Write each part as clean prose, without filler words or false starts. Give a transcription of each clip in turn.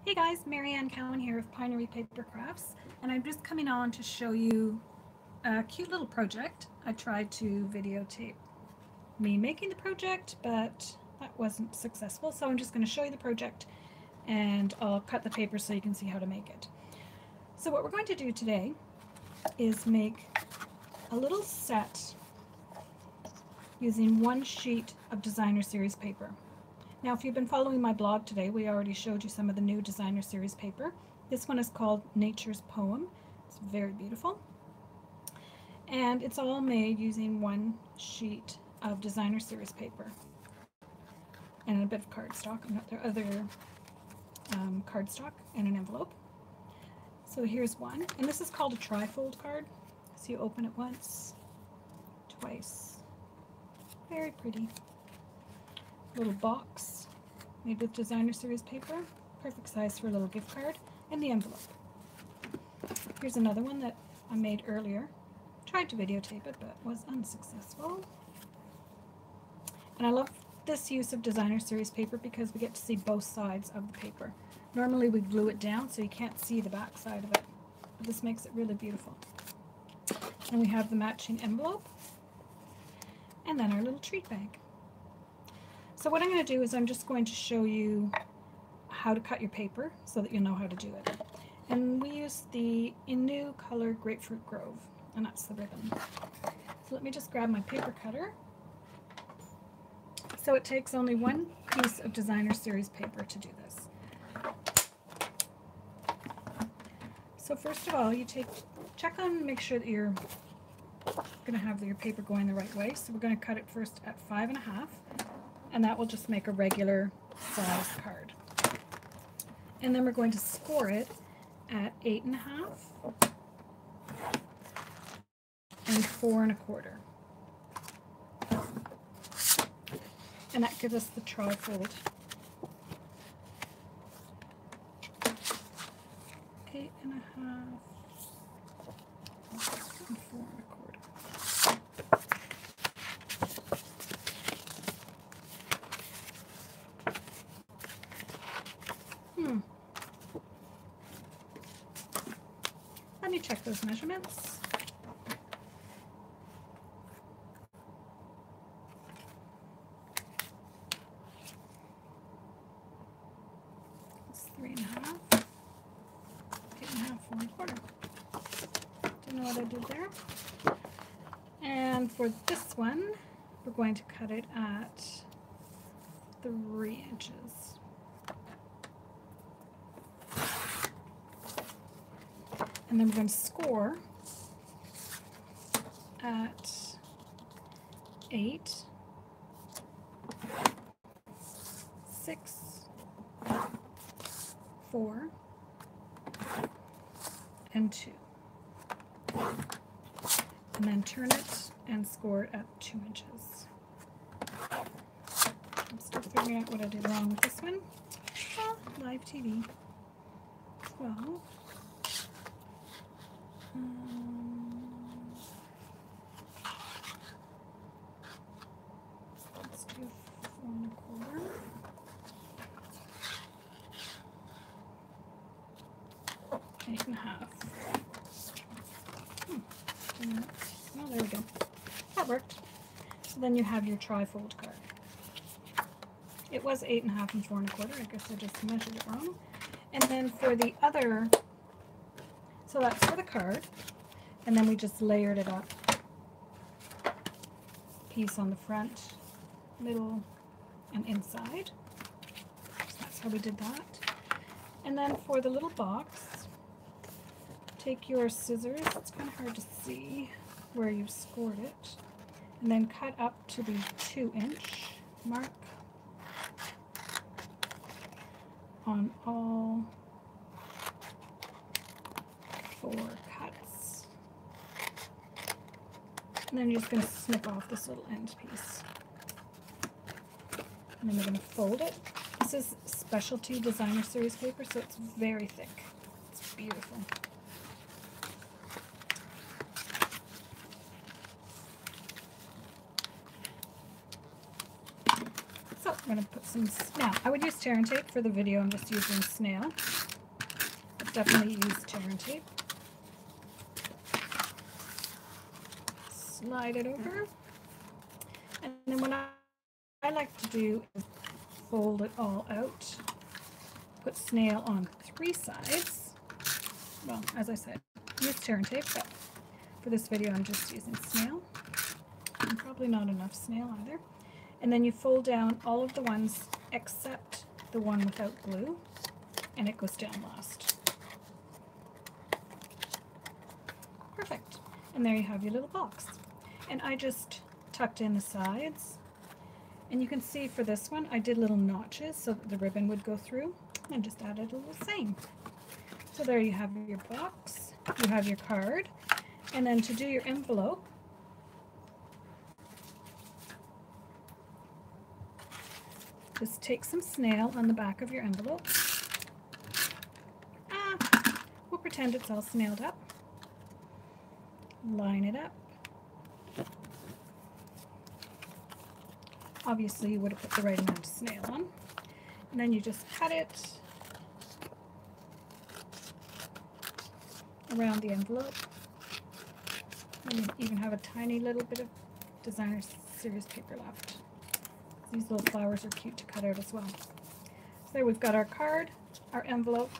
Hey guys, Marianne Cowan here of Pinery Paper Crafts, and I'm just coming on to show you a cute little project. I tried to videotape me making the project, but that wasn't successful, so I'm just going to show you the project and I'll cut the paper so you can see how to make it. So what we're going to do today is make a little set using one sheet of designer series paper. Now, if you've been following my blog today, we already showed you some of the new designer series paper. This one is called Nature's Poem. It's very beautiful. And it's all made using one sheet of designer series paper and a bit of cardstock, other cardstock and an envelope. So here's one, and this is called a trifold card. So you open it once, twice. Very pretty. Little box made with designer series paper, perfect size for a little gift card, and the envelope. Here's another one that I made earlier. Tried to videotape it but was unsuccessful. And I love this use of designer series paper because we get to see both sides of the paper. Normally we glue it down so you can't see the back side of it, but this makes it really beautiful. And we have the matching envelope and then our little treat bag. So what I'm going to do is I'm just going to show you how to cut your paper so that you'll know how to do it. And we use the Inu Color Grapefruit Grove, and that's the ribbon. So let me just grab my paper cutter. So it takes only one piece of designer series paper to do this. So first of all, you check on, make sure that you're going to have your paper going the right way. So we're going to cut it first at 5.5. And that will just make a regular size card. And then we're going to score it at 8.5 and 4.25. And that gives us the trifold. 8.5 and 4.25. Let me check those measurements. It's 3.5, 8.5, 4.25. Don't know what I did there. And for this one, we're going to cut it at 3 inches. And then we're going to score at 8, 6, 4, and 2. And then turn it and score it at 2 inches. I'm still figuring out what I did wrong with this one. Oh, live TV. 12. Let's do 4.25. Eight and a half. Oh, there we go. That worked. So then you have your trifold card. It was 8.5 and 4.25. I guess I just measured it wrong. And then for the other, so that's for the card, and then we just layered it up. Piece on the front, middle, and inside. So that's how we did that. And then for the little box, take your scissors, it's kind of hard to see where you've scored it, and then cut up to the 2-inch mark on all 4 cuts. And then you're just going to snip off this little end piece. And then we're going to fold it. This is specialty designer series paper, so it's very thick. It's beautiful. So I'm going to put some, now I would use tear and tape for the video, I'm just using snail. But definitely use tear and tape. Slide it over. And then what I like to do is fold it all out. Put snail on 3 sides. Well, as I said, use tear and tape, but for this video I'm just using snail. And probably not enough snail either. And then you fold down all of the ones except the one without glue, and it goes down last. Perfect. And there you have your little box. And I just tucked in the sides. And you can see for this one, I did little notches so that the ribbon would go through, and just added a little seam. So there you have your box, you have your card, and then to do your envelope, just take some snail on the back of your envelope. We'll pretend it's all snailed up. Line it up. Obviously you would have put the right amount of snail on. And then you just cut it around the envelope. And you even have a tiny little bit of designer series paper left. These little flowers are cute to cut out as well. So there we've got our card, our envelope,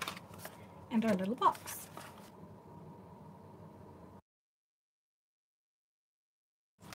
and our little box.